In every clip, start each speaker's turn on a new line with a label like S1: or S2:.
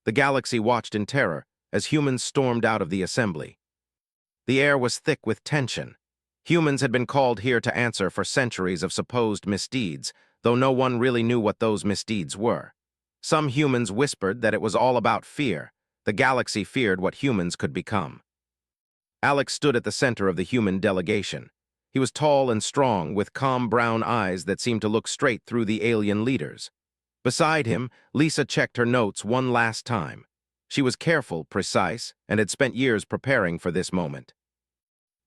S1: The galaxy watched in terror as humans stormed out of the assembly. The air was thick with tension. Humans had been called here to answer for centuries of supposed misdeeds, though no one really knew what those misdeeds were. Some humans whispered that it was all about fear. The galaxy feared what humans could become. Alex stood at the center of the human delegation. He was tall and strong, with calm brown eyes that seemed to look straight through the alien leaders. Beside him, Lisa checked her notes one last time. She was careful, precise, and had spent years preparing for this moment.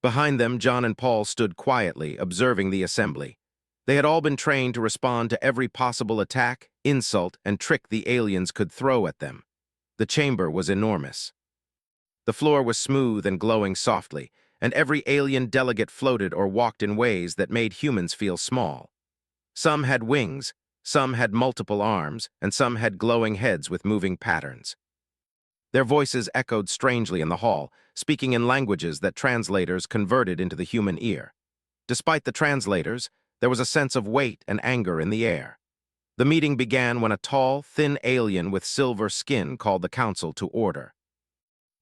S1: Behind them, John and Paul stood quietly, observing the assembly. They had all been trained to respond to every possible attack, insult, and trick the aliens could throw at them. The chamber was enormous. The floor was smooth and glowing softly, and every alien delegate floated or walked in ways that made humans feel small. Some had wings, some had multiple arms, and some had glowing heads with moving patterns. Their voices echoed strangely in the hall, speaking in languages that translators converted into the human ear. Despite the translators, there was a sense of weight and anger in the air. The meeting began when a tall, thin alien with silver skin called the council to order.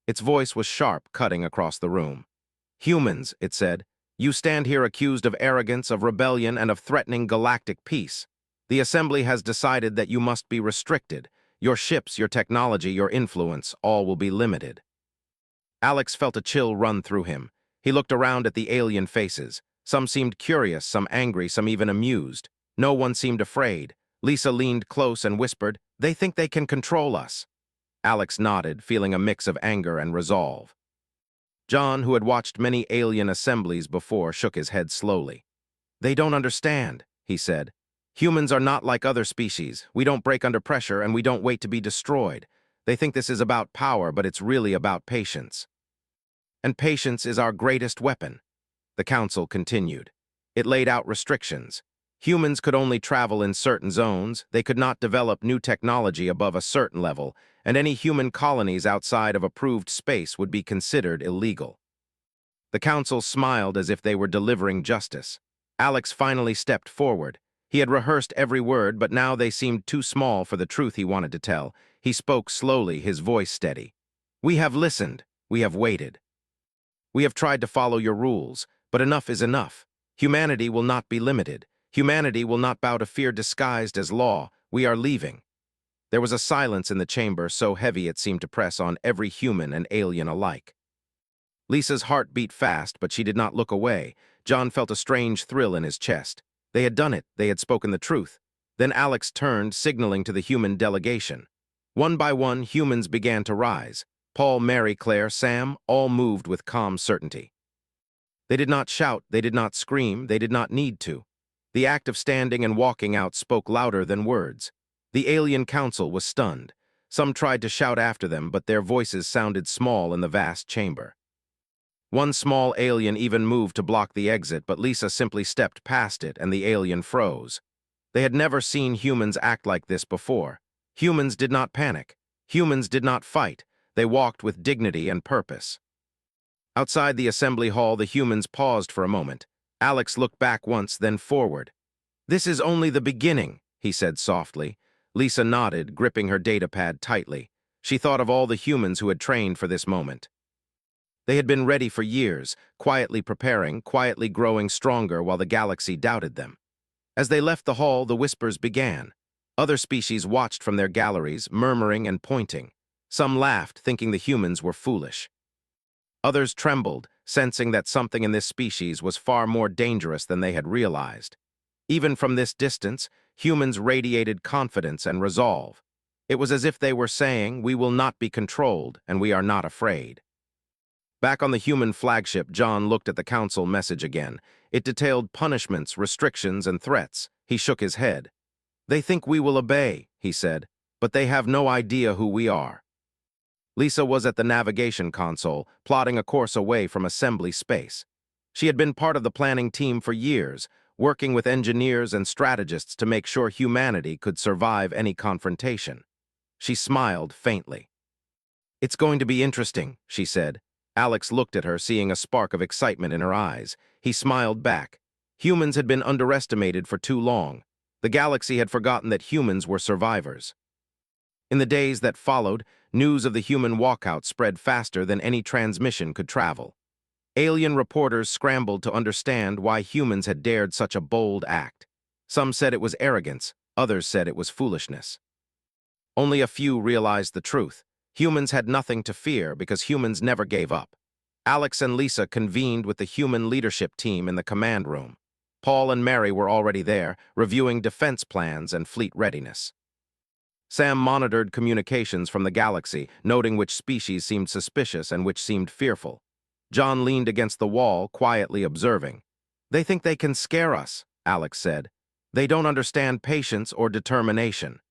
S1: Its voice was sharp, cutting across the room. "Humans," it said, "you stand here accused of arrogance, of rebellion, and of threatening galactic peace. The Assembly has decided that you must be restricted. Your ships, your technology, your influence, all will be limited." Alex felt a chill run through him. He looked around at the alien faces. Some seemed curious, some angry, some even amused. No one seemed afraid. Lisa leaned close and whispered, "They think they can control us." Alex nodded, feeling a mix of anger and resolve. John, who had watched many alien assemblies before, shook his head slowly. "They don't understand," he said. "Humans are not like other species. We don't break under pressure and we don't wait to be destroyed. They think this is about power, but it's really about patience. And patience is our greatest weapon." The council continued. It laid out restrictions. Humans could only travel in certain zones, they could not develop new technology above a certain level, and any human colonies outside of approved space would be considered illegal. The council smiled as if they were delivering justice. Alex finally stepped forward. He had rehearsed every word, but now they seemed too small for the truth he wanted to tell. He spoke slowly, his voice steady. "We have listened. We have waited. We have tried to follow your rules, but enough is enough. Humanity will not be limited. Humanity will not bow to fear disguised as law. We are leaving." There was a silence in the chamber so heavy it seemed to press on every human and alien alike. Lisa's heart beat fast, but she did not look away. John felt a strange thrill in his chest. They had done it. They had spoken the truth. Then Alex turned, signaling to the human delegation. One by one, humans began to rise. Paul, Mary, Claire, Sam, all moved with calm certainty. They did not shout, they did not scream, they did not need to. The act of standing and walking out spoke louder than words. The alien council was stunned. Some tried to shout after them, but their voices sounded small in the vast chamber. One small alien even moved to block the exit, but Lisa simply stepped past it and the alien froze. They had never seen humans act like this before. Humans did not panic. Humans did not fight. They walked with dignity and purpose. Outside the assembly hall, the humans paused for a moment. Alex looked back once, then forward. "This is only the beginning," he said softly. Lisa nodded, gripping her datapad tightly. She thought of all the humans who had trained for this moment. They had been ready for years, quietly preparing, quietly growing stronger while the galaxy doubted them. As they left the hall, the whispers began. Other species watched from their galleries, murmuring and pointing. Some laughed, thinking the humans were foolish. Others trembled, sensing that something in this species was far more dangerous than they had realized. Even from this distance, humans radiated confidence and resolve. It was as if they were saying, "We will not be controlled, and we are not afraid." Back on the human flagship, John looked at the council message again. It detailed punishments, restrictions, and threats. He shook his head. "They think we will obey," he said, "but they have no idea who we are." Lisa was at the navigation console, plotting a course away from assembly space. She had been part of the planning team for years, working with engineers and strategists to make sure humanity could survive any confrontation. She smiled faintly. "It's going to be interesting," she said. Alex looked at her, seeing a spark of excitement in her eyes. He smiled back. Humans had been underestimated for too long. The galaxy had forgotten that humans were survivors. In the days that followed, News of the human walkout spread faster than any transmission could travel. Alien reporters scrambled to understand why humans had dared such a bold act. Some said it was arrogance, others said it was foolishness. Only a few realized the truth. Humans had nothing to fear because humans never gave up. Alex and Lisa convened with the human leadership team in the command room. Paul and Mary were already there, reviewing defense plans and fleet readiness. Sam monitored communications from the galaxy, noting which species seemed suspicious and which seemed fearful. John leaned against the wall, quietly observing. "They think they can scare us," Alex said. "They don't understand patience or determination."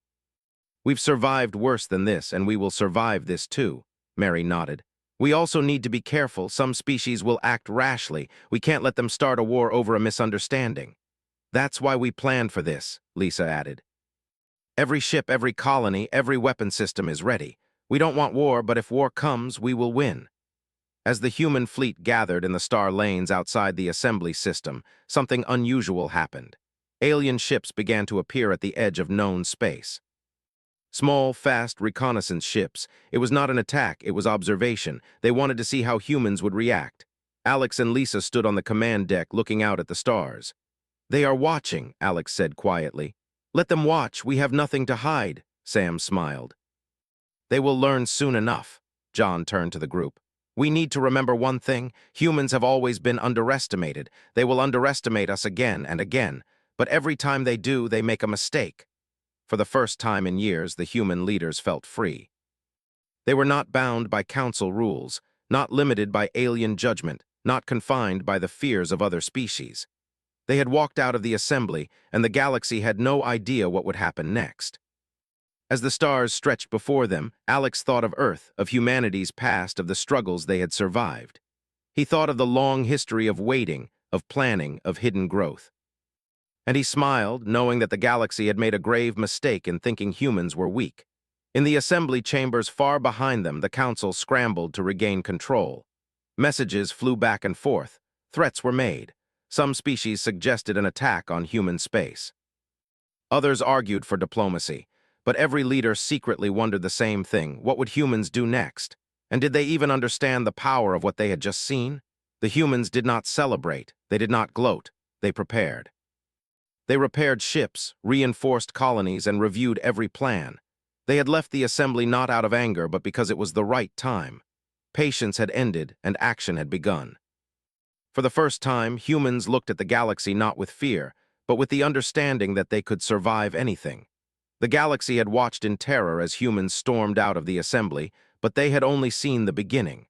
S1: "We've survived worse than this, and we will survive this too," Mary nodded. "We also need to be careful. Some species will act rashly. We can't let them start a war over a misunderstanding." "That's why we planned for this," Lisa added. "Every ship, every colony, every weapon system is ready. We don't want war, but if war comes, we will win." As the human fleet gathered in the star lanes outside the assembly system, something unusual happened. Alien ships began to appear at the edge of known space. Small, fast reconnaissance ships. It was not an attack, it was observation. They wanted to see how humans would react. Alex and Lisa stood on the command deck looking out at the stars. "They are watching," Alex said quietly. "Let them watch, we have nothing to hide," Sam smiled. "They will learn soon enough." John turned to the group. "We need to remember one thing. Humans have always been underestimated. They will underestimate us again and again. But every time they do, they make a mistake." For the first time in years, the human leaders felt free. They were not bound by council rules, not limited by alien judgment, not confined by the fears of other species. They had walked out of the assembly, and the galaxy had no idea what would happen next. As the stars stretched before them, Alex thought of Earth, of humanity's past, of the struggles they had survived. He thought of the long history of waiting, of planning, of hidden growth. And he smiled, knowing that the galaxy had made a grave mistake in thinking humans were weak. In the assembly chambers far behind them, the council scrambled to regain control. Messages flew back and forth. Threats were made. Some species suggested an attack on human space. Others argued for diplomacy. But every leader secretly wondered the same thing: what would humans do next? And did they even understand the power of what they had just seen? The humans did not celebrate, they did not gloat, they prepared. They repaired ships, reinforced colonies, and reviewed every plan. They had left the assembly not out of anger, but because it was the right time. Patience had ended, and action had begun. For the first time, humans looked at the galaxy not with fear, but with the understanding that they could survive anything. The galaxy had watched in terror as humans stormed out of the assembly, but they had only seen the beginning.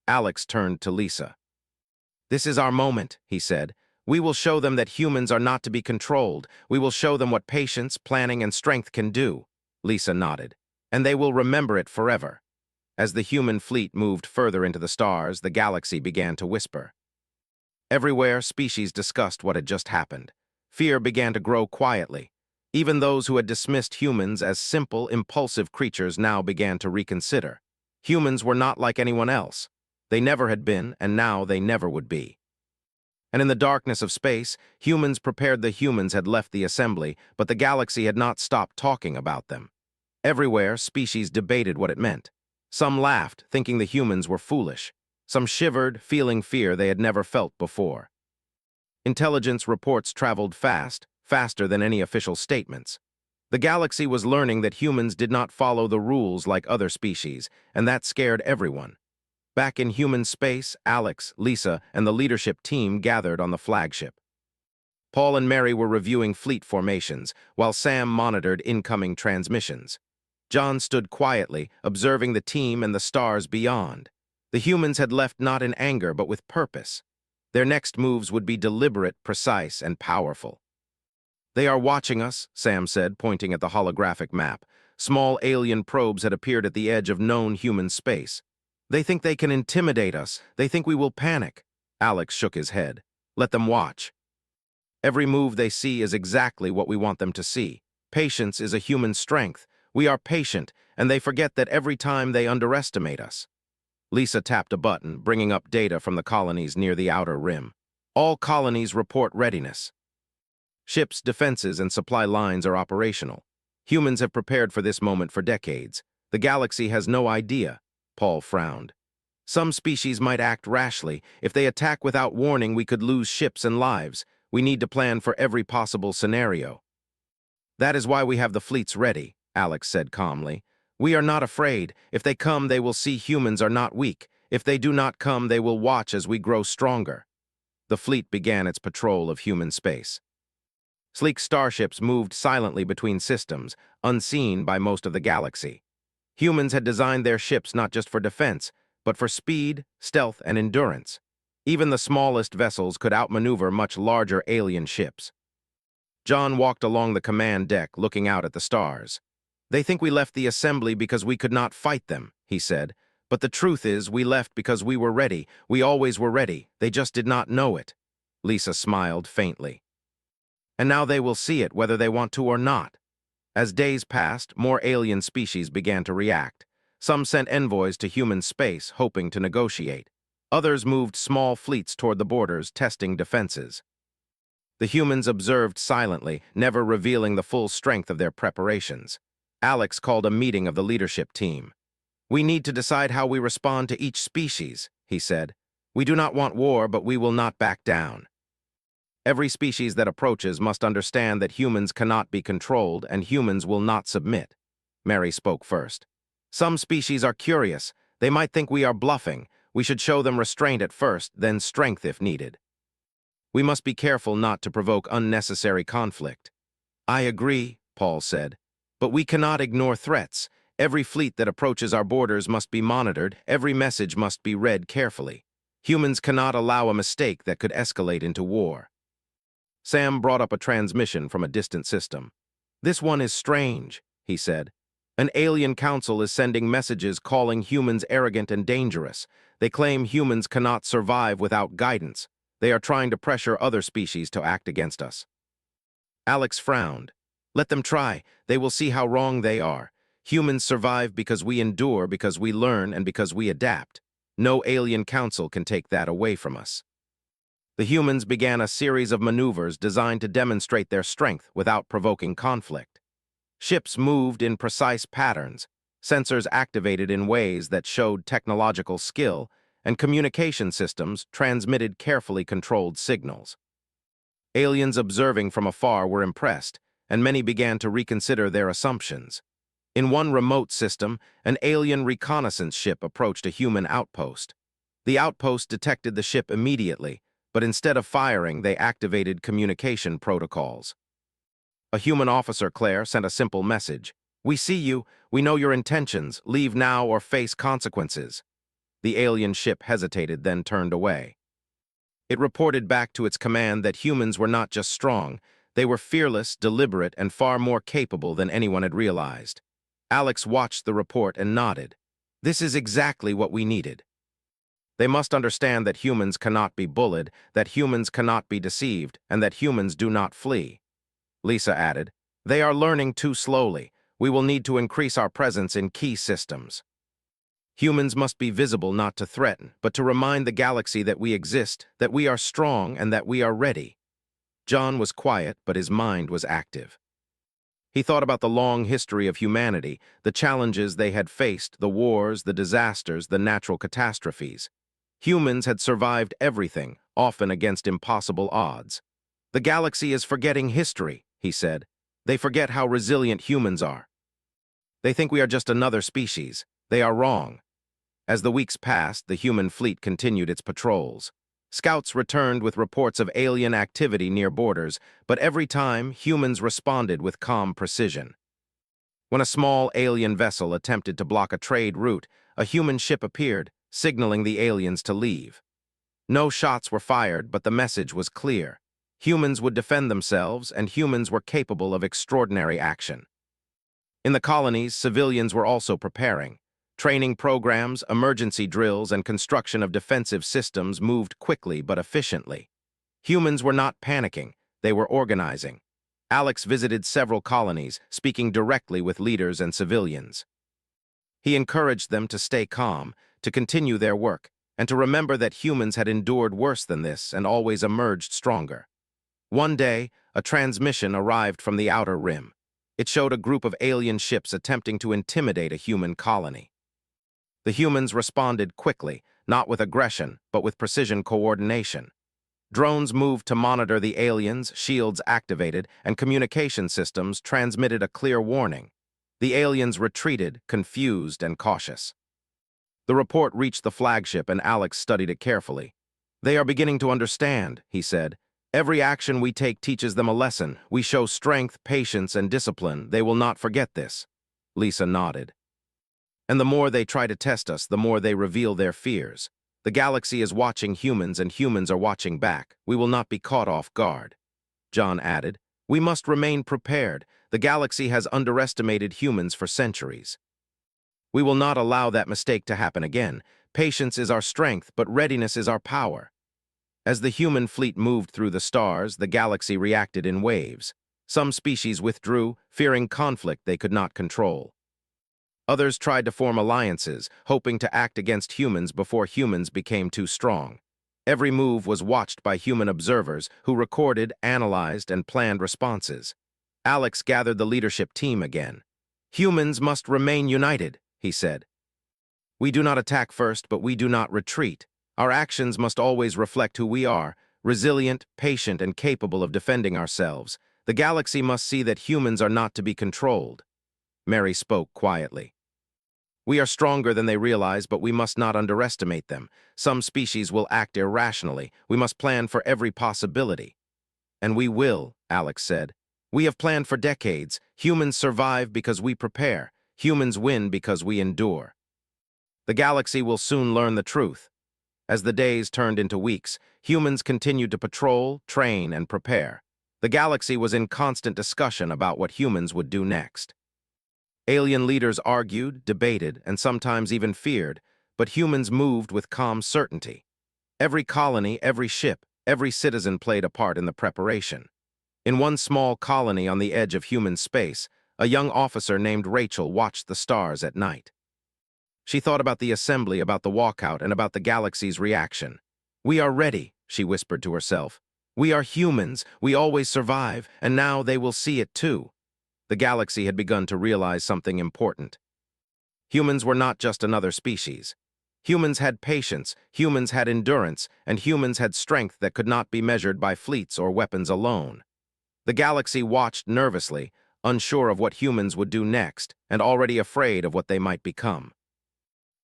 S1: Alex turned to Lisa. "This is our moment," he said. "We will show them that humans are not to be controlled. We will show them what patience, planning, and strength can do." Lisa nodded. "And they will remember it forever." As the human fleet moved further into the stars, the galaxy began to whisper. Everywhere, species discussed what had just happened. Fear began to grow quietly. Even those who had dismissed humans as simple, impulsive creatures now began to reconsider. Humans were not like anyone else. They never had been, and now they never would be. And in the darkness of space, humans prepared. The humans had left the assembly, but the galaxy had not stopped talking about them. Everywhere, species debated what it meant. Some laughed, thinking the humans were foolish. Some shivered, feeling fear they had never felt before. Intelligence reports traveled fast, faster than any official statements. The galaxy was learning that humans did not follow the rules like other species, and that scared everyone. Back in human space, Alex, Lisa, and the leadership team gathered on the flagship. Paul and Mary were reviewing fleet formations, while Sam monitored incoming transmissions. John stood quietly, observing the team and the stars beyond. The humans had left not in anger, but with purpose. Their next moves would be deliberate, precise, and powerful. "They are watching us," Sam said, pointing at the holographic map. Small alien probes had appeared at the edge of known human space. "They think they can intimidate us. They think we will panic." Alex shook his head. "Let them watch. Every move they see is exactly what we want them to see. Patience is a human strength. We are patient, and they forget that every time they underestimate us." Lisa tapped a button, bringing up data from the colonies near the outer rim. "All colonies report readiness. Ships, defenses, and supply lines are operational. Humans have prepared for this moment for decades. The galaxy has no idea, Paul frowned. Some species might act rashly. If they attack without warning, we could lose ships and lives. We need to plan for every possible scenario. That is why we have the fleets ready, Alex said calmly. We are not afraid. If they come, they will see humans are not weak. If they do not come, they will watch as we grow stronger. The fleet began its patrol of human space. Sleek starships moved silently between systems, unseen by most of the galaxy. Humans had designed their ships not just for defense, but for speed, stealth, and endurance. Even the smallest vessels could outmaneuver much larger alien ships. John walked along the command deck, looking out at the stars. They think we left the assembly because we could not fight them, he said. But the truth is, we left because we were ready. We always were ready. They just did not know it. Lisa smiled faintly. And now they will see it, whether they want to or not. As days passed, more alien species began to react. Some sent envoys to human space, hoping to negotiate. Others moved small fleets toward the borders, testing defenses. The humans observed silently, never revealing the full strength of their preparations. Alex called a meeting of the leadership team. We need to decide how we respond to each species, he said. We do not want war, but we will not back down. Every species that approaches must understand that humans cannot be controlled and humans will not submit. Mary spoke first. Some species are curious. They might think we are bluffing. We should show them restraint at first, then strength if needed. We must be careful not to provoke unnecessary conflict. I agree, Paul said. But we cannot ignore threats. Every fleet that approaches our borders must be monitored. Every message must be read carefully. Humans cannot allow a mistake that could escalate into war. Sam brought up a transmission from a distant system. This one is strange, he said. An alien council is sending messages calling humans arrogant and dangerous. They claim humans cannot survive without guidance. They are trying to pressure other species to act against us. Alex frowned. Let them try. They will see how wrong they are. Humans survive because we endure, because we learn, and because we adapt. No alien council can take that away from us. The humans began a series of maneuvers designed to demonstrate their strength without provoking conflict. Ships moved in precise patterns, sensors activated in ways that showed technological skill, and communication systems transmitted carefully controlled signals. Aliens observing from afar were impressed, and many began to reconsider their assumptions. In one remote system, an alien reconnaissance ship approached a human outpost. The outpost detected the ship immediately, but instead of firing, they activated communication protocols. A human officer, Claire, sent a simple message. We see you. We know your intentions. Leave now or face consequences. The alien ship hesitated, then turned away. It reported back to its command that humans were not just strong. They were fearless, deliberate, and far more capable than anyone had realized. Alex watched the report and nodded. This is exactly what we needed. They must understand that humans cannot be bullied, that humans cannot be deceived, and that humans do not flee. Lisa added, they are learning too slowly. We will need to increase our presence in key systems. Humans must be visible not to threaten, but to remind the galaxy that we exist, that we are strong, and that we are ready. John was quiet, but his mind was active. He thought about the long history of humanity, the challenges they had faced, the wars, the disasters, the natural catastrophes. Humans had survived everything, often against impossible odds. The galaxy is forgetting history, he said. They forget how resilient humans are. They think we are just another species. They are wrong. As the weeks passed, the human fleet continued its patrols. Scouts returned with reports of alien activity near borders, but every time, humans responded with calm precision. When a small alien vessel attempted to block a trade route, a human ship appeared, signaling the aliens to leave. No shots were fired, but the message was clear. Humans would defend themselves, and humans were capable of extraordinary action. In the colonies, civilians were also preparing. Training programs, emergency drills, and construction of defensive systems moved quickly but efficiently. Humans were not panicking, they were organizing. Alex visited several colonies, speaking directly with leaders and civilians. He encouraged them to stay calm, to continue their work, and to remember that humans had endured worse than this and always emerged stronger. One day, a transmission arrived from the outer rim. It showed a group of alien ships attempting to intimidate a human colony. The humans responded quickly, not with aggression, but with precision coordination. Drones moved to monitor the aliens, shields activated, and communication systems transmitted a clear warning. The aliens retreated, confused and cautious. The report reached the flagship and Alex studied it carefully. "They are beginning to understand," he said. "Every action we take teaches them a lesson. We show strength, patience, and discipline. They will not forget this." Lisa nodded. "And the more they try to test us, the more they reveal their fears. The galaxy is watching humans and humans are watching back. We will not be caught off guard." John added, "We must remain prepared. The galaxy has underestimated humans for centuries. We will not allow that mistake to happen again. Patience is our strength, but readiness is our power." As the human fleet moved through the stars, the galaxy reacted in waves. Some species withdrew, fearing conflict they could not control. Others tried to form alliances, hoping to act against humans before humans became too strong. Every move was watched by human observers who recorded, analyzed, and planned responses. Alex gathered the leadership team again. "Humans must remain united," he said. "We do not attack first, but we do not retreat. Our actions must always reflect who we are, resilient, patient, and capable of defending ourselves. The galaxy must see that humans are not to be controlled." Mary spoke quietly. "We are stronger than they realize, but we must not underestimate them. Some species will act irrationally. We must plan for every possibility." "And we will," Alex said. "We have planned for decades. Humans survive because we prepare. Humans win because we endure." The galaxy will soon learn the truth. As the days turned into weeks, humans continued to patrol, train, and prepare. The galaxy was in constant discussion about what humans would do next. Alien leaders argued, debated, and sometimes even feared, but humans moved with calm certainty. Every colony, every ship, every citizen played a part in the preparation. In one small colony on the edge of human space, a young officer named Rachel watched the stars at night. She thought about the assembly, about the walkout, and about the galaxy's reaction. "We are ready," she whispered to herself. "We are humans, we always survive, and now they will see it too." The galaxy had begun to realize something important. Humans were not just another species. Humans had patience, humans had endurance, and humans had strength that could not be measured by fleets or weapons alone. The galaxy watched nervously, unsure of what humans would do next, and already afraid of what they might become.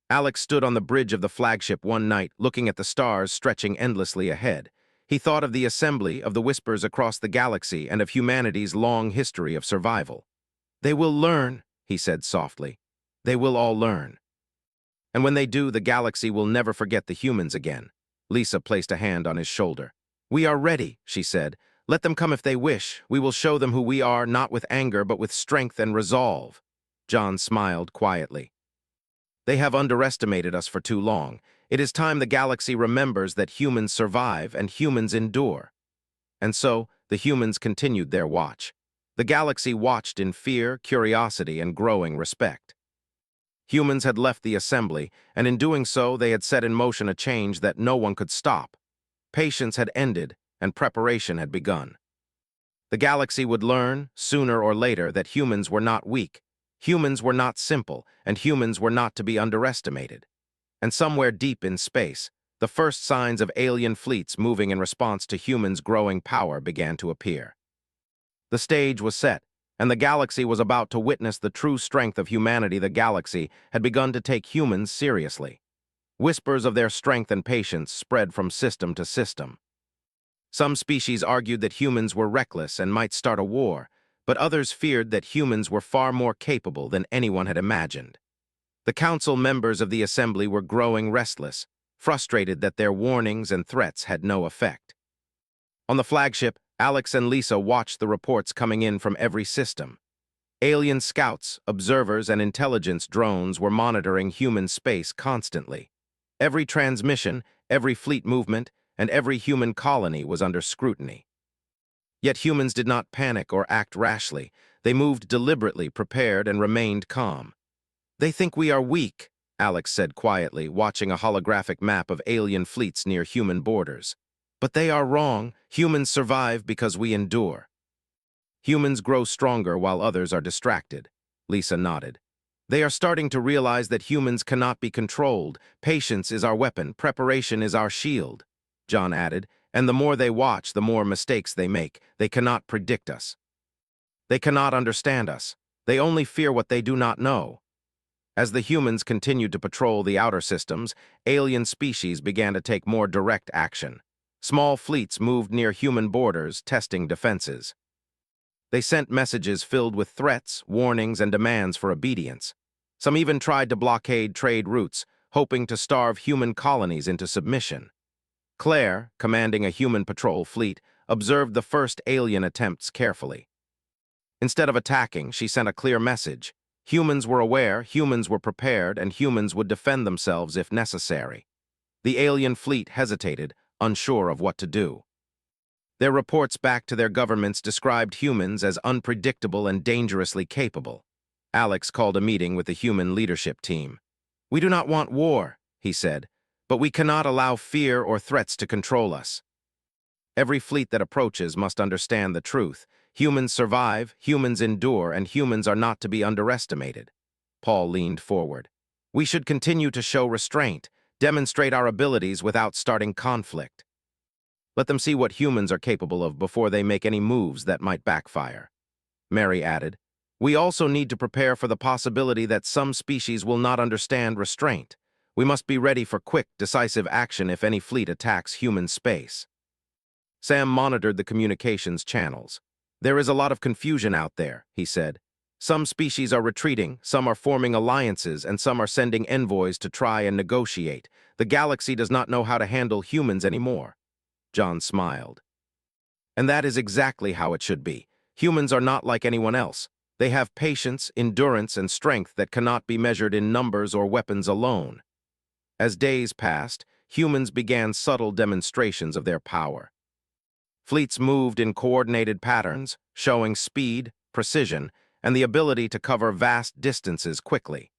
S1: Alex stood on the bridge of the flagship one night, looking at the stars stretching endlessly ahead. He thought of the assembly, of the whispers across the galaxy, and of humanity's long history of survival. "They will learn," he said softly. "They will all learn. And when they do, the galaxy will never forget the humans again." Lisa placed a hand on his shoulder. "We are ready," she said. "Let them come if they wish. We will show them who we are, not with anger, but with strength and resolve." John smiled quietly. "They have underestimated us for too long. It is time the galaxy remembers that humans survive and humans endure." And so, the humans continued their watch. The galaxy watched in fear, curiosity, and growing respect. Humans had left the assembly, and in doing so, they had set in motion a change that no one could stop. Patience had ended, and preparation had begun. The galaxy would learn, sooner or later, that humans were not weak, humans were not simple, and humans were not to be underestimated. And somewhere deep in space, the first signs of alien fleets moving in response to humans' growing power began to appear. The stage was set, and the galaxy was about to witness the true strength of humanity. The galaxy had begun to take humans seriously. Whispers of their strength and patience spread from system to system. Some species argued that humans were reckless and might start a war, but others feared that humans were far more capable than anyone had imagined. The council members of the assembly were growing restless, frustrated that their warnings and threats had no effect. On the flagship, Alex and Lisa watched the reports coming in from every system. Alien scouts, observers, and intelligence drones were monitoring human space constantly. Every transmission, every fleet movement, and every human colony was under scrutiny. Yet humans did not panic or act rashly. They moved deliberately, prepared, and remained calm. "They think we are weak," Alex said quietly, watching a holographic map of alien fleets near human borders. "But they are wrong. Humans survive because we endure." Humans grow stronger while others are distracted. Lisa nodded. They are starting to realize that humans cannot be controlled. Patience is our weapon, preparation is our shield. John added, and the more they watch, the more mistakes they make. They cannot predict us. They cannot understand us. They only fear what they do not know. As the humans continued to patrol the outer systems, alien species began to take more direct action. Small fleets moved near human borders, testing defenses. They sent messages filled with threats, warnings, and demands for obedience. Some even tried to blockade trade routes, hoping to starve human colonies into submission. Claire, commanding a human patrol fleet, observed the first alien attempts carefully. Instead of attacking, she sent a clear message. Humans were aware, humans were prepared, and humans would defend themselves if necessary. The alien fleet hesitated, unsure of what to do. Their reports back to their governments described humans as unpredictable and dangerously capable. Alex called a meeting with the human leadership team. "We do not want war," he said, "but we cannot allow fear or threats to control us. Every fleet that approaches must understand the truth. Humans survive, humans endure, and humans are not to be underestimated." Paul leaned forward. "We should continue to show restraint, demonstrate our abilities without starting conflict. Let them see what humans are capable of before they make any moves that might backfire." Mary added, "We also need to prepare for the possibility that some species will not understand restraint. We must be ready for quick, decisive action if any fleet attacks human space." Sam monitored the communications channels. "There is a lot of confusion out there," he said. "Some species are retreating, some are forming alliances, and some are sending envoys to try and negotiate. The galaxy does not know how to handle humans anymore." John smiled. "And that is exactly how it should be. Humans are not like anyone else. They have patience, endurance, and strength that cannot be measured in numbers or weapons alone." As days passed, humans began subtle demonstrations of their power. Fleets moved in coordinated patterns, showing speed, precision, and the ability to cover vast distances quickly.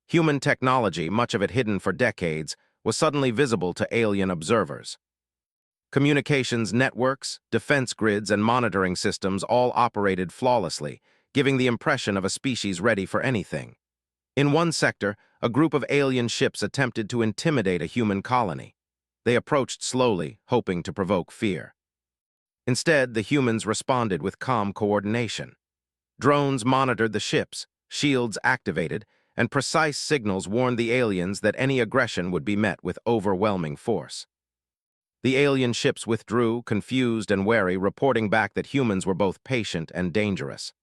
S1: Human technology, much of it hidden for decades, was suddenly visible to alien observers. Communications networks, defense grids, and monitoring systems all operated flawlessly, giving the impression of a species ready for anything. In one sector, a group of alien ships attempted to intimidate a human colony. They approached slowly, hoping to provoke fear. Instead, the humans responded with calm coordination. Drones monitored the ships, shields activated, and precise signals warned the aliens that any aggression would be met with overwhelming force. The alien ships withdrew, confused and wary, reporting back that humans were both patient and dangerous.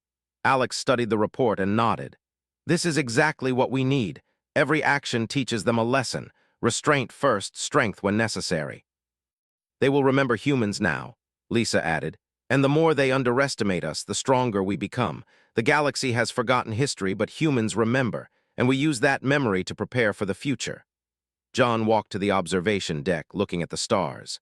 S1: Alex studied the report and nodded. "This is exactly what we need. Every action teaches them a lesson. Restraint first, strength when necessary." "They will remember humans now," Lisa added, "and the more they underestimate us, the stronger we become. The galaxy has forgotten history, but humans remember, and we use that memory to prepare for the future." John walked to the observation deck, looking at the stars.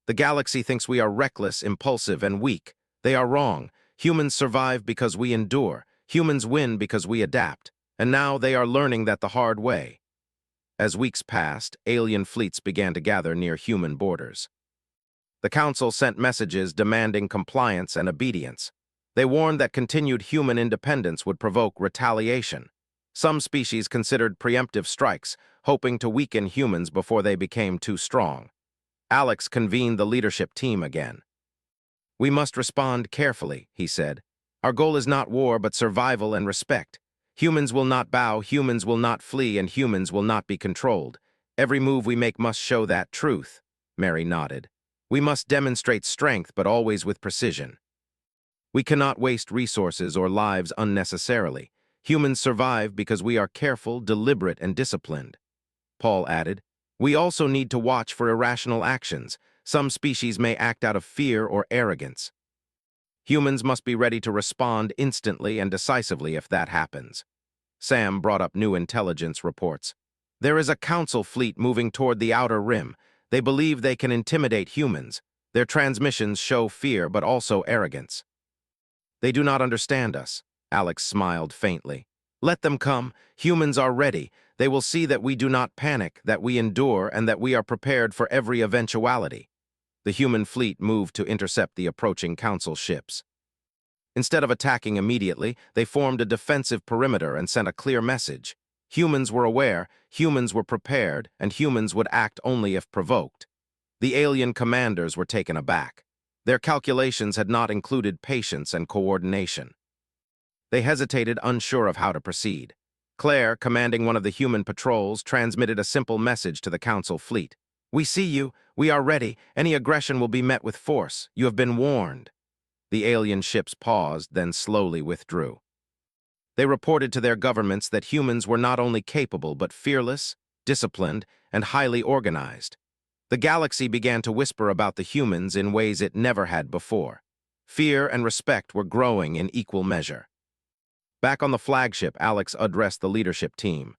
S1: "The galaxy thinks we are reckless, impulsive, and weak. They are wrong. Humans survive because we endure. Humans win because we adapt. And now they are learning that the hard way." As weeks passed, alien fleets began to gather near human borders. The Council sent messages demanding compliance and obedience. They warned that continued human independence would provoke retaliation. Some species considered preemptive strikes, hoping to weaken humans before they became too strong. Alex convened the leadership team again. "We must respond carefully," he said. "Our goal is not war, but survival and respect. Humans will not bow, humans will not flee, and humans will not be controlled. Every move we make must show that truth." Mary nodded. "We must demonstrate strength, but always with precision. We cannot waste resources or lives unnecessarily. Humans survive because we are careful, deliberate, and disciplined." Paul added, "We also need to watch for irrational actions. Some species may act out of fear or arrogance. Humans must be ready to respond instantly and decisively if that happens." Sam brought up new intelligence reports. "There is a council fleet moving toward the outer rim. They believe they can intimidate humans. Their transmissions show fear but also arrogance." "They do not understand us," Alex smiled faintly. "Let them come. Humans are ready. They will see that we do not panic, that we endure, and that we are prepared for every eventuality." The human fleet moved to intercept the approaching council ships. Instead of attacking immediately, they formed a defensive perimeter and sent a clear message. Humans were aware, humans were prepared, and humans would act only if provoked. The alien commanders were taken aback. Their calculations had not included patience and coordination. They hesitated, unsure of how to proceed. Claire, commanding one of the human patrols, transmitted a simple message to the Council fleet. "We see you. We are ready. Any aggression will be met with force. You have been warned." The alien ships paused, then slowly withdrew. They reported to their governments that humans were not only capable but fearless, disciplined, and highly organized. The galaxy began to whisper about the humans in ways it never had before. Fear and respect were growing in equal measure. Back on the flagship, Alex addressed the leadership team.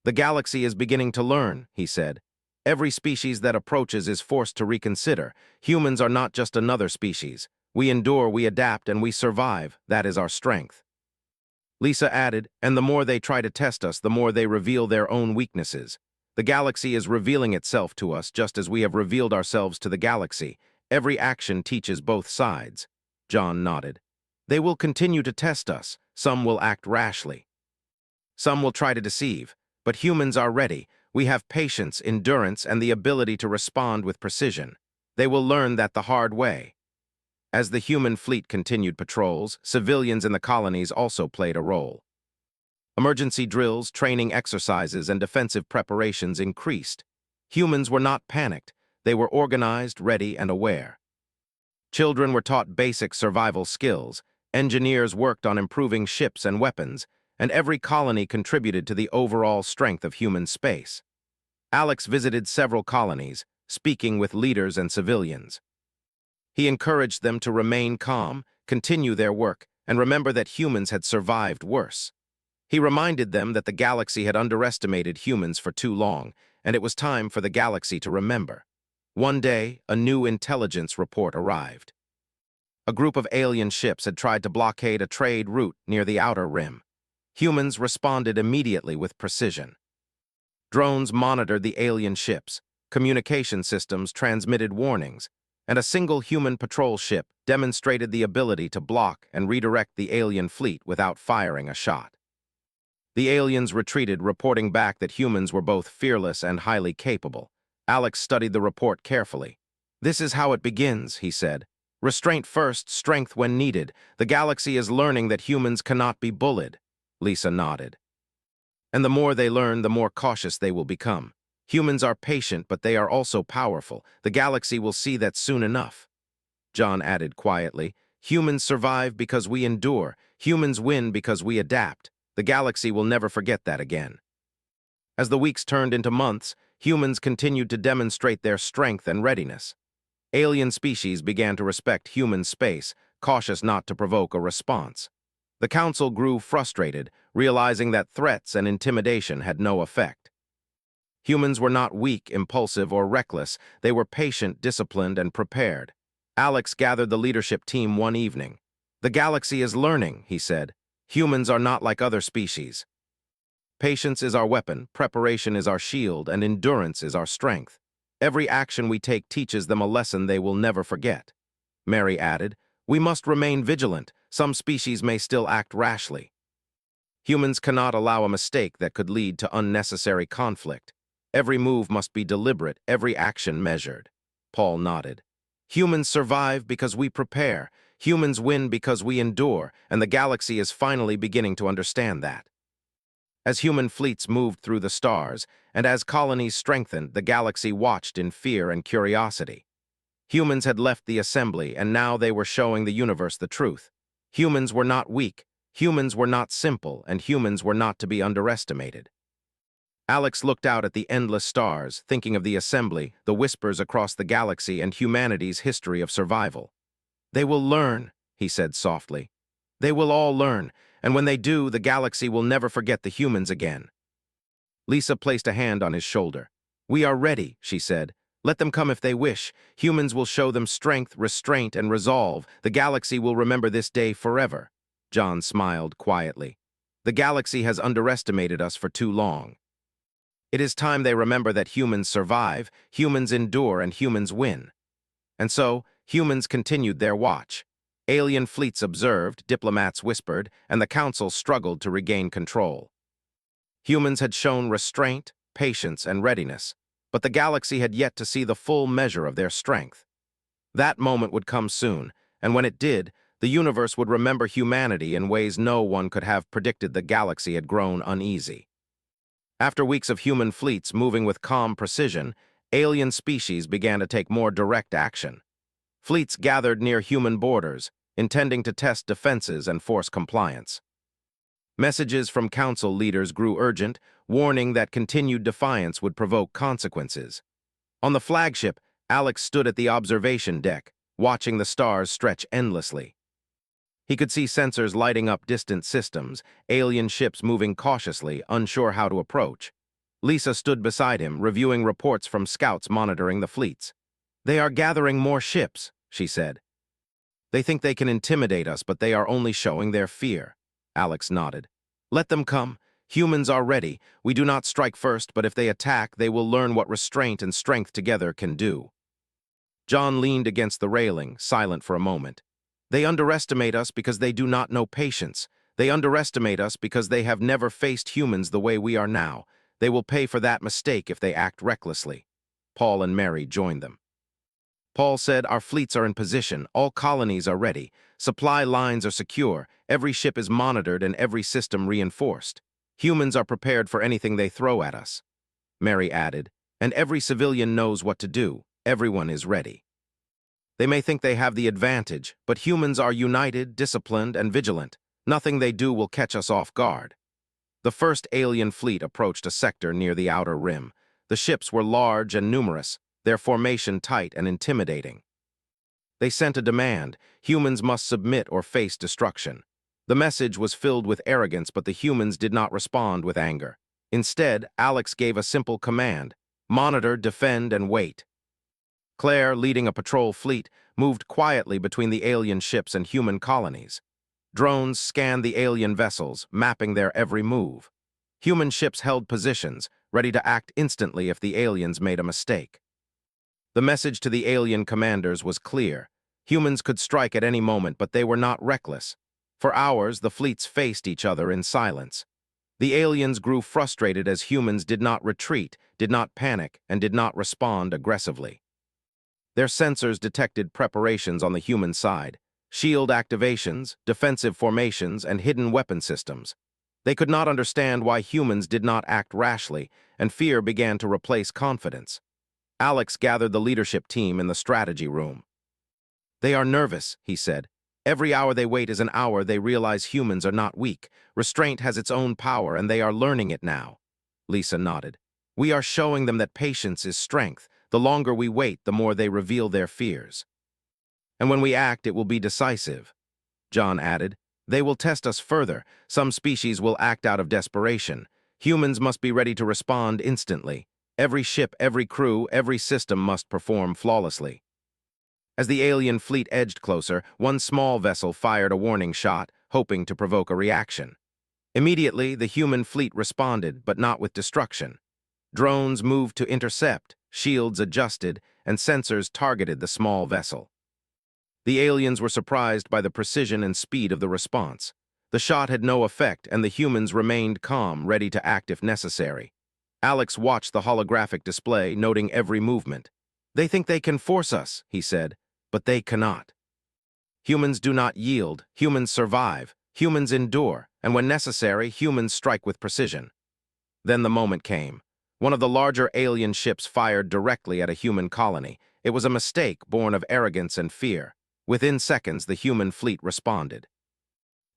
S1: "The galaxy is beginning to learn," he said. "Every species that approaches is forced to reconsider. Humans are not just another species. We endure, we adapt, and we survive. That is our strength." Lisa added, "And the more they try to test us, the more they reveal their own weaknesses. The galaxy is revealing itself to us just as we have revealed ourselves to the galaxy. Every action teaches both sides." John nodded. "They will continue to test us. Some will act rashly. Some will try to deceive. But humans are ready. We have patience, endurance, and the ability to respond with precision. They will learn that the hard way." As the human fleet continued patrols, civilians in the colonies also played a role. Emergency drills, training exercises, and defensive preparations increased. Humans were not panicked. They were organized, ready, and aware. Children were taught basic survival skills. Engineers worked on improving ships and weapons, and every colony contributed to the overall strength of human space. Alex visited several colonies, speaking with leaders and civilians. He encouraged them to remain calm, continue their work, and remember that humans had survived worse. He reminded them that the galaxy had underestimated humans for too long, and it was time for the galaxy to remember. One day, a new intelligence report arrived. A group of alien ships had tried to blockade a trade route near the outer rim. Humans responded immediately with precision. Drones monitored the alien ships, communication systems transmitted warnings, and a single human patrol ship demonstrated the ability to block and redirect the alien fleet without firing a shot. The aliens retreated, reporting back that humans were both fearless and highly capable. Alex studied the report carefully. "This is how it begins," he said. "Restraint first, strength when needed. The galaxy is learning that humans cannot be bullied." Lisa nodded. "And the more they learn, the more cautious they will become. Humans are patient, but they are also powerful. The galaxy will see that soon enough." John added quietly, "Humans survive because we endure. Humans win because we adapt. The galaxy will never forget that again." As the weeks turned into months, humans continued to demonstrate their strength and readiness. Alien species began to respect human space, cautious not to provoke a response. The Council grew frustrated, realizing that threats and intimidation had no effect. Humans were not weak, impulsive, or reckless. They were patient, disciplined, and prepared. Alex gathered the leadership team one evening. "The galaxy is learning," he said. "Humans are not like other species. Patience is our weapon, preparation is our shield, and endurance is our strength. Every action we take teaches them a lesson they will never forget." Mary added, "We must remain vigilant. Some species may still act rashly. Humans cannot allow a mistake that could lead to unnecessary conflict. Every move must be deliberate, every action measured." Paul nodded. "Humans survive because we prepare. Humans win because we endure, and the galaxy is finally beginning to understand that." As human fleets moved through the stars, and as colonies strengthened, the galaxy watched in fear and curiosity. Humans had left the assembly, and now they were showing the universe the truth. Humans were not weak, humans were not simple, and humans were not to be underestimated. Alex looked out at the endless stars, thinking of the assembly, the whispers across the galaxy, and humanity's history of survival. "They will learn," he said softly. "They will all learn, and when they do, the galaxy will never forget the humans again." Lisa placed a hand on his shoulder. "We are ready," she said. "Let them come if they wish. Humans will show them strength, restraint, and resolve. The galaxy will remember this day forever." John smiled quietly. "The galaxy has underestimated us for too long. It is time they remember that humans survive, humans endure, and humans win." And so, humans continued their watch. Alien fleets observed, diplomats whispered, and the council struggled to regain control. Humans had shown restraint, patience, and readiness, but the galaxy had yet to see the full measure of their strength. That moment would come soon, and when it did, the universe would remember humanity in ways no one could have predicted. The galaxy had grown uneasy. After weeks of human fleets moving with calm precision, alien species began to take more direct action. Fleets gathered near human borders, intending to test defenses and force compliance. Messages from council leaders grew urgent, warning that continued defiance would provoke consequences. On the flagship, Alex stood at the observation deck, watching the stars stretch endlessly. He could see sensors lighting up distant systems, alien ships moving cautiously, unsure how to approach. Lisa stood beside him, reviewing reports from scouts monitoring the fleets. "They are gathering more ships," she said. "They think they can intimidate us, but they are only showing their fear." Alex nodded. "Let them come. Humans are ready. We do not strike first, but if they attack, they will learn what restraint and strength together can do." John leaned against the railing, silent for a moment. "They underestimate us because they do not know patience. They underestimate us because they have never faced humans the way we are now. They will pay for that mistake if they act recklessly." Paul and Mary joined them. Paul said, "Our fleets are in position. All colonies are ready. Supply lines are secure. Every ship is monitored and every system reinforced. Humans are prepared for anything they throw at us." Mary added, "And every civilian knows what to do. Everyone is ready." They may think they have the advantage, but humans are united, disciplined, and vigilant. Nothing they do will catch us off guard. The first alien fleet approached a sector near the outer rim. The ships were large and numerous, their formation tight and intimidating. They sent a demand: humans must submit or face destruction. The message was filled with arrogance, but the humans did not respond with anger. Instead, Alex gave a simple command: monitor, defend, and wait. Claire, leading a patrol fleet, moved quietly between the alien ships and human colonies. Drones scanned the alien vessels, mapping their every move. Human ships held positions, ready to act instantly if the aliens made a mistake. The message to the alien commanders was clear. Humans could strike at any moment, but they were not reckless. For hours, the fleets faced each other in silence. The aliens grew frustrated as humans did not retreat, did not panic, and did not respond aggressively. Their sensors detected preparations on the human side: shield activations, defensive formations, and hidden weapon systems. They could not understand why humans did not act rashly, and fear began to replace confidence. Alex gathered the leadership team in the strategy room. "They are nervous," he said. "Every hour they wait is an hour they realize humans are not weak. Restraint has its own power, and they are learning it now." Lisa nodded. "We are showing them that patience is strength. The longer we wait, the more they reveal their fears. And when we act, it will be decisive." John added, "They will test us further. Some species will act out of desperation. Humans must be ready to respond instantly. Every ship, every crew, every system must perform flawlessly." As the alien fleet edged closer, one small vessel fired a warning shot, hoping to provoke a reaction. Immediately, the human fleet responded, but not with destruction. Drones moved to intercept, shields adjusted, and sensors targeted the small vessel. The aliens were surprised by the precision and speed of the response. The shot had no effect, and the humans remained calm, ready to act if necessary. Alex watched the holographic display, noting every movement. "They think they can force us," he said, "but they cannot. Humans do not yield, humans survive, humans endure, and when necessary, humans strike with precision." Then the moment came. One of the larger alien ships fired directly at a human colony. It was a mistake born of arrogance and fear. Within seconds, the human fleet responded.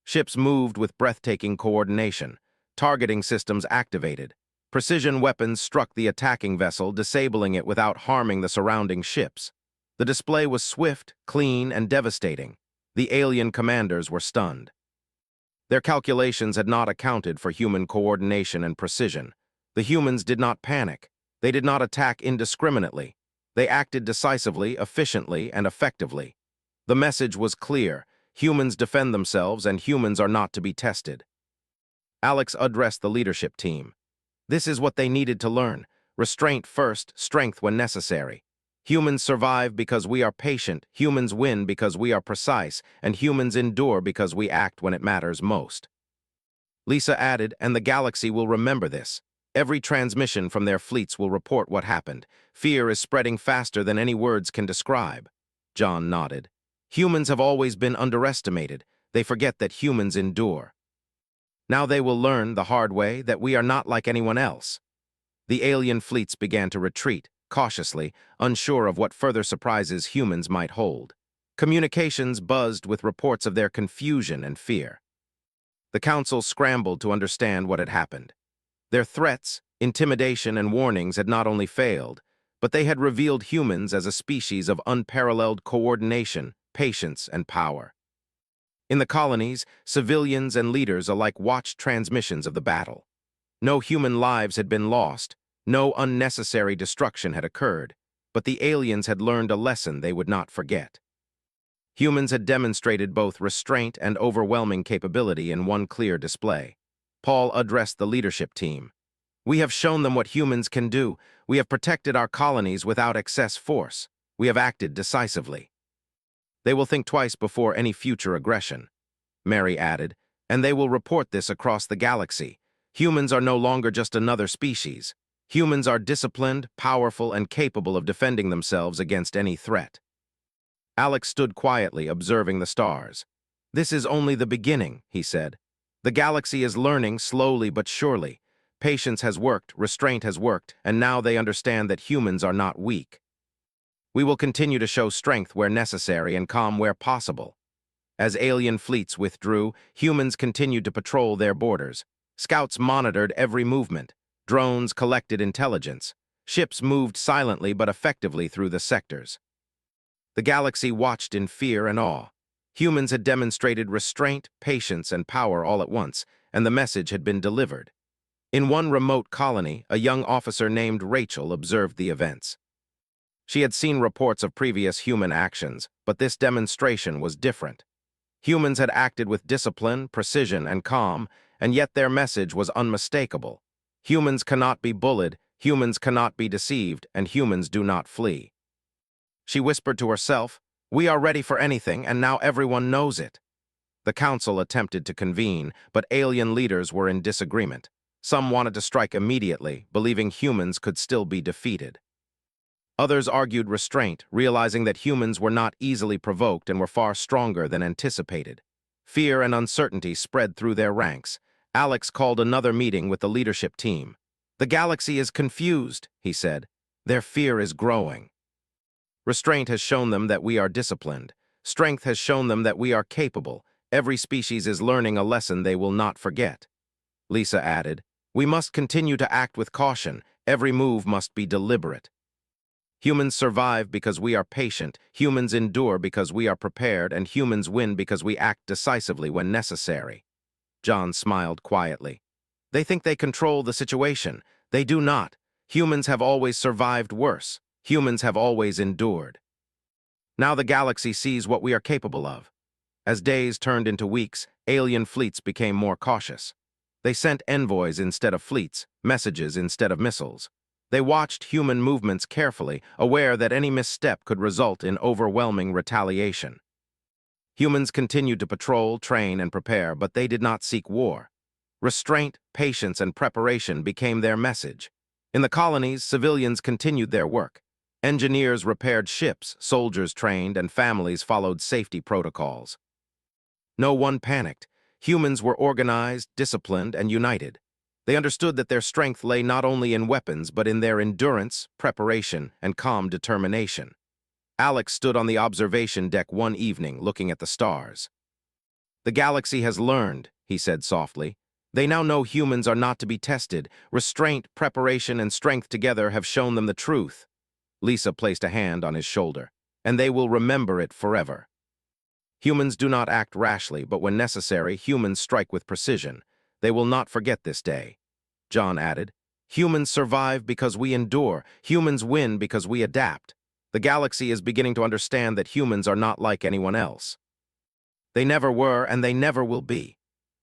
S1: Ships moved with breathtaking coordination. Targeting systems activated. Precision weapons struck the attacking vessel, disabling it without harming the surrounding ships. The display was swift, clean, and devastating. The alien commanders were stunned. Their calculations had not accounted for human coordination and precision. The humans did not panic. They did not attack indiscriminately. They acted decisively, efficiently, and effectively. The message was clear: humans defend themselves, and humans are not to be tested. Alex addressed the leadership team. This is what they needed to learn: restraint first, strength when necessary. Humans survive because we are patient, humans win because we are precise, and humans endure because we act when it matters most. Lisa added, and the galaxy will remember this. Every transmission from their fleets will report what happened. Fear is spreading faster than any words can describe. John nodded. Humans have always been underestimated. They forget that humans endure. Now they will learn the hard way that we are not like anyone else. The alien fleets began to retreat, cautiously, unsure of what further surprises humans might hold. Communications buzzed with reports of their confusion and fear. The council scrambled to understand what had happened. Their threats, intimidation, and warnings had not only failed, but they had revealed humans as a species of unparalleled coordination, patience, and power. In the colonies, civilians and leaders alike watched transmissions of the battle. No human lives had been lost, no unnecessary destruction had occurred, but the aliens had learned a lesson they would not forget. Humans had demonstrated both restraint and overwhelming capability in one clear display. Paul addressed the leadership team. We have shown them what humans can do. We have protected our colonies without excess force. We have acted decisively. They will think twice before any future aggression, Mary added, and they will report this across the galaxy. Humans are no longer just another species. Humans are disciplined, powerful, and capable of defending themselves against any threat. Alex stood quietly, observing the stars. This is only the beginning, he said. The galaxy is learning slowly but surely. Patience has worked, restraint has worked, and now they understand that humans are not weak. We will continue to show strength where necessary and calm where possible. As alien fleets withdrew, humans continued to patrol their borders. Scouts monitored every movement. Drones collected intelligence. Ships moved silently but effectively through the sectors. The galaxy watched in fear and awe. Humans had demonstrated restraint, patience, and power all at once, and the message had been delivered. In one remote colony, a young officer named Rachel observed the events. She had seen reports of previous human actions, but this demonstration was different. Humans had acted with discipline, precision, and calm, and yet their message was unmistakable. Humans cannot be bullied, humans cannot be deceived, and humans do not flee. She whispered to herself, "We are ready for anything, and now everyone knows it." The council attempted to convene, but alien leaders were in disagreement. Some wanted to strike immediately, believing humans could still be defeated. Others argued restraint, realizing that humans were not easily provoked and were far stronger than anticipated. Fear and uncertainty spread through their ranks. Alex called another meeting with the leadership team. "The galaxy is confused," he said. "Their fear is growing. Restraint has shown them that we are disciplined. Strength has shown them that we are capable. Every species is learning a lesson they will not forget." Lisa added, "We must continue to act with caution. Every move must be deliberate. Humans survive because we are patient, humans endure because we are prepared, and humans win because we act decisively when necessary." John smiled quietly. "They think they control the situation. They do not. Humans have always survived worse. Humans have always endured. Now the galaxy sees what we are capable of." As days turned into weeks, alien fleets became more cautious. They sent envoys instead of fleets, messages instead of missiles. They watched human movements carefully, aware that any misstep could result in overwhelming retaliation. Humans continued to patrol, train, and prepare, but they did not seek war. Restraint, patience, and preparation became their message. In the colonies, civilians continued their work. Engineers repaired ships, soldiers trained, and families followed safety protocols. No one panicked. Humans were organized, disciplined, and united. They understood that their strength lay not only in weapons, but in their endurance, preparation, and calm determination. Alex stood on the observation deck one evening, looking at the stars. "The galaxy has learned," he said softly. "They now know humans are not to be tested. Restraint, preparation, and strength together have shown them the truth." Lisa placed a hand on his shoulder. "And they will remember it forever. Humans do not act rashly, but when necessary, humans strike with precision. They will not forget this day." John added, "Humans survive because we endure. Humans win because we adapt. The galaxy is beginning to understand that humans are not like anyone else. They never were, and they never will be."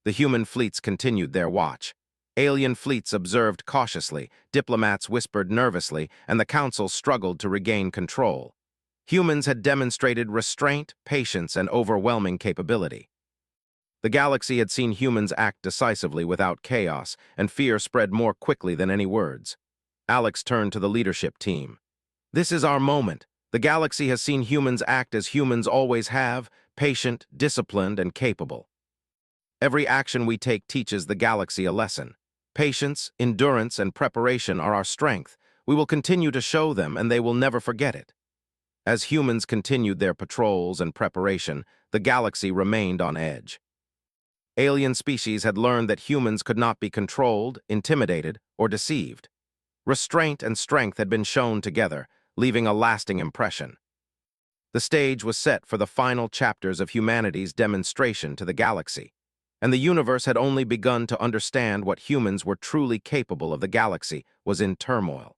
S1: The human fleets continued their watch. Alien fleets observed cautiously, diplomats whispered nervously, and the council struggled to regain control. Humans had demonstrated restraint, patience, and overwhelming capability. The galaxy had seen humans act decisively without chaos, and fear spread more quickly than any words. Alex turned to the leadership team. "This is our moment. The galaxy has seen humans act as humans always have, patient, disciplined, and capable. Every action we take teaches the galaxy a lesson. Patience, endurance, and preparation are our strength. We will continue to show them, and they will never forget it." As humans continued their patrols and preparation, the galaxy remained on edge. Alien species had learned that humans could not be controlled, intimidated, or deceived. Restraint and strength had been shown together, leaving a lasting impression. The stage was set for the final chapters of humanity's demonstration to the galaxy, and the universe had only begun to understand what humans were truly capable of. The galaxy was in turmoil.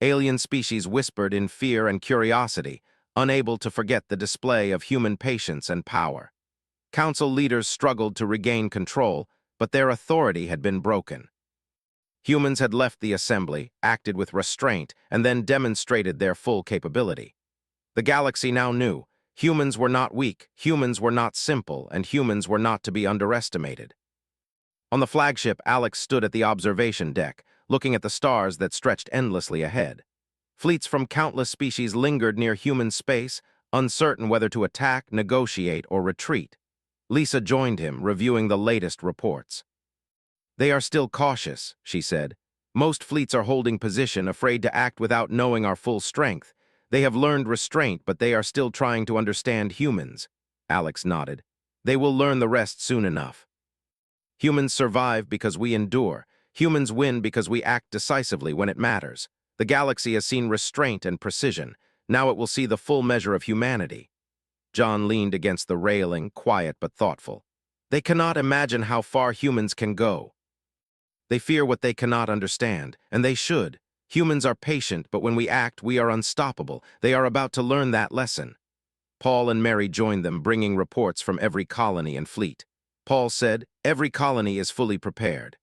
S1: Alien species whispered in fear and curiosity, unable to forget the display of human patience and power. Council leaders struggled to regain control, but their authority had been broken. Humans had left the assembly, acted with restraint, and then demonstrated their full capability. The galaxy now knew humans were not weak, humans were not simple, and humans were not to be underestimated. On the flagship, Alex stood at the observation deck, looking at the stars that stretched endlessly ahead. Fleets from countless species lingered near human space, uncertain whether to attack, negotiate, or retreat. Lisa joined him, reviewing the latest reports. "They are still cautious," she said. "Most fleets are holding position, afraid to act without knowing our full strength. They have learned restraint, but they are still trying to understand humans." Alex nodded. "They will learn the rest soon enough. Humans survive because we endure. Humans win because we act decisively when it matters. The galaxy has seen restraint and precision. Now it will see the full measure of humanity." John leaned against the railing, quiet but thoughtful. "They cannot imagine how far humans can go. They fear what they cannot understand, and they should. Humans are patient, but when we act, we are unstoppable. They are about to learn that lesson." Paul and Mary joined them, bringing reports from every colony and fleet. Paul said, "Every colony is fully prepared.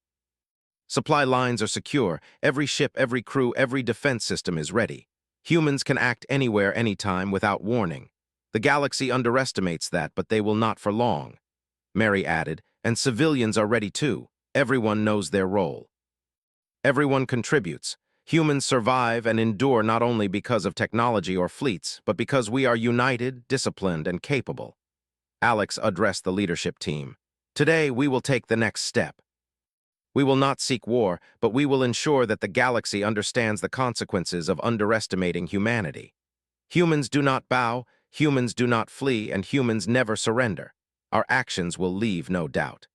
S1: Supply lines are secure. Every ship, every crew, every defense system is ready. Humans can act anywhere, anytime, without warning. The galaxy underestimates that, but they will not for long." Mary added, "And civilians are ready too. Everyone knows their role. Everyone contributes. Humans survive and endure not only because of technology or fleets, but because we are united, disciplined, and capable." Alex addressed the leadership team. "Today, we will take the next step. We will not seek war, but we will ensure that the galaxy understands the consequences of underestimating humanity. Humans do not bow, humans do not flee, and humans never surrender. Our actions will leave no doubt."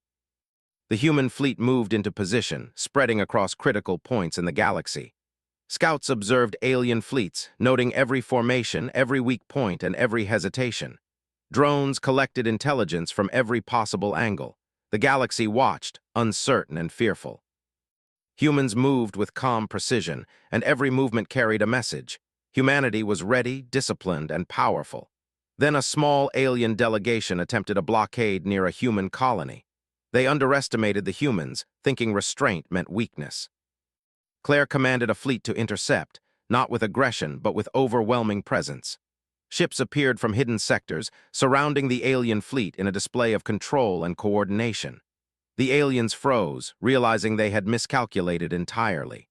S1: The human fleet moved into position, spreading across critical points in the galaxy. Scouts observed alien fleets, noting every formation, every weak point, and every hesitation. Drones collected intelligence from every possible angle. The galaxy watched, uncertain and fearful. Humans moved with calm precision, and every movement carried a message. Humanity was ready, disciplined, and powerful. Then a small alien delegation attempted a blockade near a human colony. They underestimated the humans, thinking restraint meant weakness. Claire commanded a fleet to intercept, not with aggression, but with overwhelming presence. Ships appeared from hidden sectors, surrounding the alien fleet in a display of control and coordination. The aliens froze, realizing they had miscalculated entirely.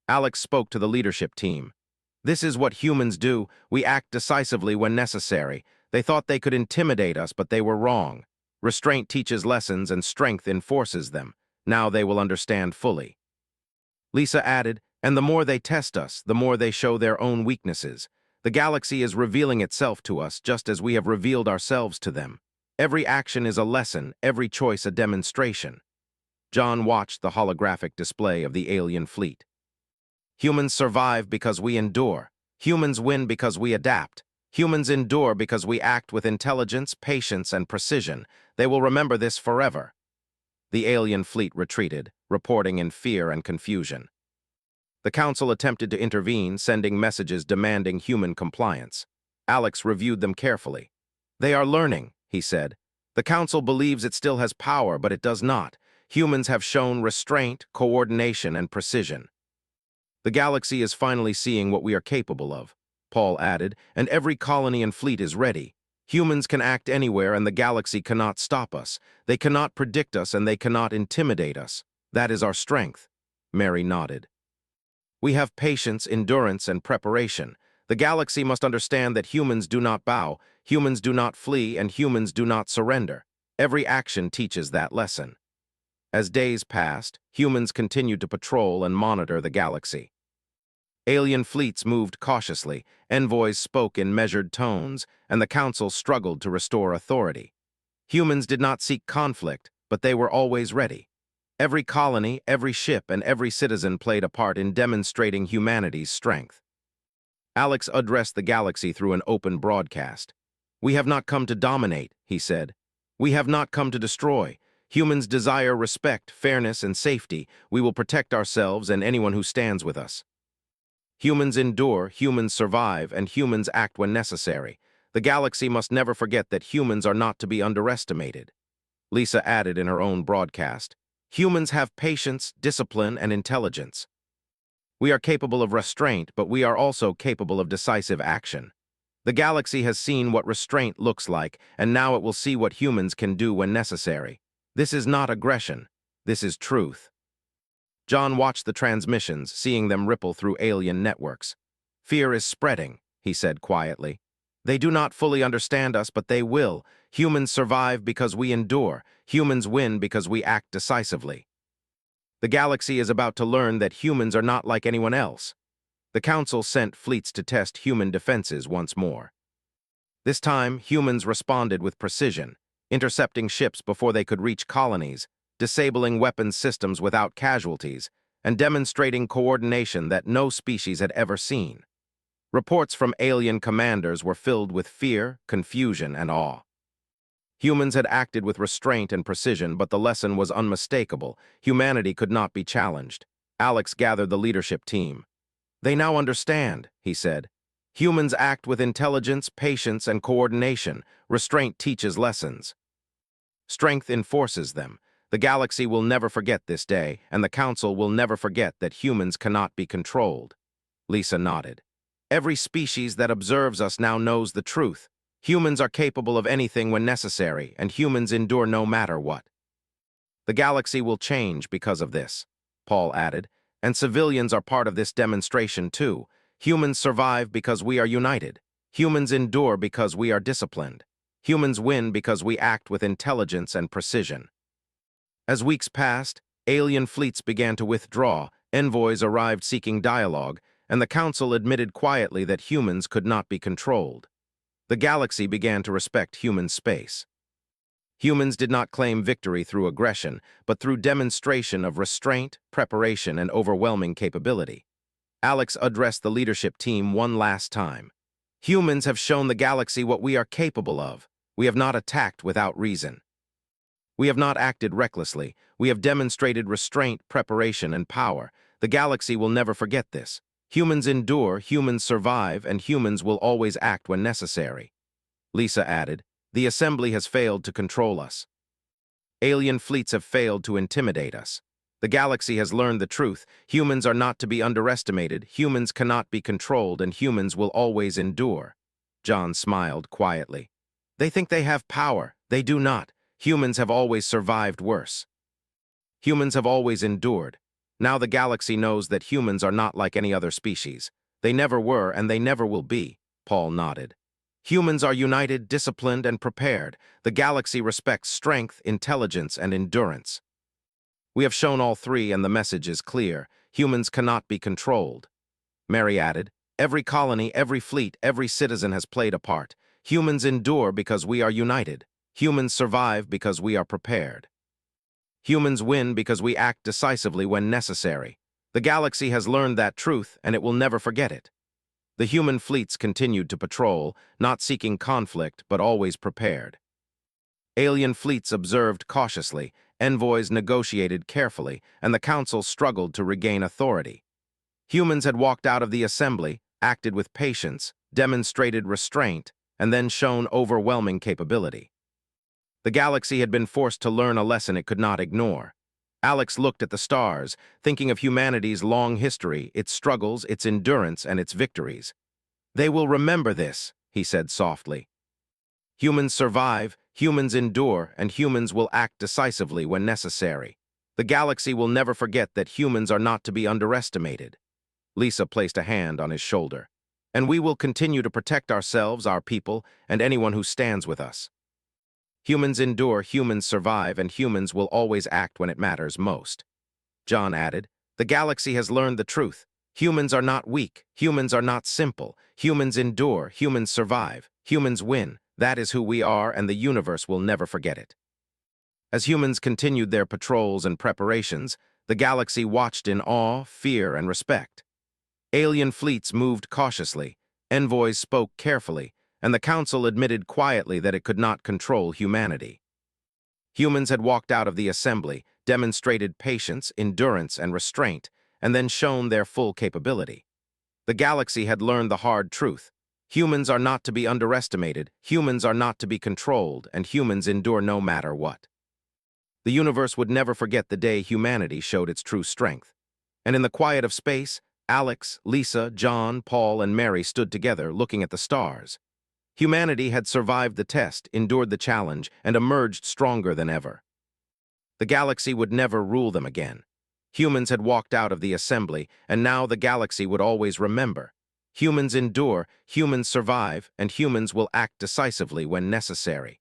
S1: Alex spoke to the leadership team. "This is what humans do. We act decisively when necessary. They thought they could intimidate us, but they were wrong. Restraint teaches lessons and strength enforces them. Now they will understand fully." Lisa added, "And the more they test us, the more they show their own weaknesses. The galaxy is revealing itself to us just as we have revealed ourselves to them. Every action is a lesson, every choice a demonstration." John watched the holographic display of the alien fleet. "Humans survive because we endure. Humans win because we adapt. Humans endure because we act with intelligence, patience, and precision. They will remember this forever." The alien fleet retreated, reporting in fear and confusion. The council attempted to intervene, sending messages demanding human compliance. Alex reviewed them carefully. "They are learning," he said. "The council believes it still has power, but it does not. Humans have shown restraint, coordination, and precision. The galaxy is finally seeing what we are capable of, Paul added, and every colony and fleet is ready. Humans can act anywhere and the galaxy cannot stop us. They cannot predict us and they cannot intimidate us. That is our strength. Mary nodded. We have patience, endurance, and preparation. The galaxy must understand that humans do not bow, humans do not flee, and humans do not surrender. Every action teaches that lesson. As days passed, humans continued to patrol and monitor the galaxy. Alien fleets moved cautiously, envoys spoke in measured tones, and the Council struggled to restore authority. Humans did not seek conflict, but they were always ready. Every colony, every ship, and every citizen played a part in demonstrating humanity's strength. Alex addressed the galaxy through an open broadcast. "We have not come to dominate," he said. "We have not come to destroy. Humans desire respect, fairness, and safety. We will protect ourselves and anyone who stands with us. Humans endure, humans survive, and humans act when necessary. The galaxy must never forget that humans are not to be underestimated." Lisa added in her own broadcast, "Humans have patience, discipline, and intelligence. We are capable of restraint, but we are also capable of decisive action. The galaxy has seen what restraint looks like, and now it will see what humans can do when necessary. This is not aggression. This is truth." John watched the transmissions, seeing them ripple through alien networks. "Fear is spreading," he said quietly. "They do not fully understand us, but they will. Humans survive because we endure. Humans win because we act decisively. The galaxy is about to learn that humans are not like anyone else." The Council sent fleets to test human defenses once more. This time, humans responded with precision, intercepting ships before they could reach colonies, disabling weapons systems without casualties, and demonstrating coordination that no species had ever seen. Reports from alien commanders were filled with fear, confusion, and awe. Humans had acted with restraint and precision, but the lesson was unmistakable. Humanity could not be challenged. Alex gathered the leadership team. "They now understand," he said. "Humans act with intelligence, patience, and coordination. Restraint teaches lessons. Strength enforces them. The galaxy will never forget this day, and the Council will never forget that humans cannot be controlled." Lisa nodded. "Every species that observes us now knows the truth. Humans are capable of anything when necessary, and humans endure no matter what. The galaxy will change because of this," Paul added, "and civilians are part of this demonstration too. Humans survive because we are united. Humans endure because we are disciplined. Humans win because we act with intelligence and precision." As weeks passed, alien fleets began to withdraw, envoys arrived seeking dialogue, and the Council admitted quietly that humans could not be controlled. The galaxy began to respect human space. Humans did not claim victory through aggression, but through demonstration of restraint, preparation, and overwhelming capability. Alex addressed the leadership team one last time. "Humans have shown the galaxy what we are capable of. We have not attacked without reason. We have not acted recklessly. We have demonstrated restraint, preparation, and power. The galaxy will never forget this. Humans endure, humans survive, and humans will always act when necessary." Lisa added, "The Assembly has failed to control us. Alien fleets have failed to intimidate us. The galaxy has learned the truth. Humans are not to be underestimated, humans cannot be controlled, and humans will always endure." John smiled quietly. "They think they have power. They do not. Humans have always survived worse. Humans have always endured. Now the galaxy knows that humans are not like any other species. They never were, and they never will be." Paul nodded. "Humans are united, disciplined, and prepared. The galaxy respects strength, intelligence, and endurance. We have shown all three, and the message is clear. Humans cannot be controlled." Mary added, "Every colony, every fleet, every citizen has played a part. Humans endure because we are united. Humans survive because we are prepared. Humans win because we act decisively when necessary. The galaxy has learned that truth, and it will never forget it." The human fleets continued to patrol, not seeking conflict, but always prepared. Alien fleets observed cautiously, envoys negotiated carefully, and the Council struggled to regain authority. Humans had walked out of the Assembly, acted with patience, demonstrated restraint, and then shown overwhelming capability. The galaxy had been forced to learn a lesson it could not ignore. Alex looked at the stars, thinking of humanity's long history, its struggles, its endurance, and its victories. "They will remember this," he said softly. "Humans survive, humans endure, and humans will act decisively when necessary. The galaxy will never forget that humans are not to be underestimated." Lisa placed a hand on his shoulder. "And we will continue to protect ourselves, our people, and anyone who stands with us. Humans endure, humans survive, and humans will always act when it matters most." John added, "The galaxy has learned the truth. Humans are not weak, humans are not simple. Humans endure, humans survive, humans win. That is who we are, and the universe will never forget it." As humans continued their patrols and preparations, the galaxy watched in awe, fear, and respect. Alien fleets moved cautiously, envoys spoke carefully, and the Council admitted quietly that it could not control humanity. Humans had walked out of the assembly, demonstrated patience, endurance, and restraint, and then shown their full capability. The galaxy had learned the hard truth. Humans are not to be underestimated, humans are not to be controlled, and humans endure no matter what. The universe would never forget the day humanity showed its true strength. And in the quiet of space, Alex, Lisa, John, Paul, and Mary stood together, looking at the stars. Humanity had survived the test, endured the challenge, and emerged stronger than ever. The galaxy would never rule them again. Humans had walked out of the assembly, and now the galaxy would always remember. Humans endure, humans survive, and humans will act decisively when necessary.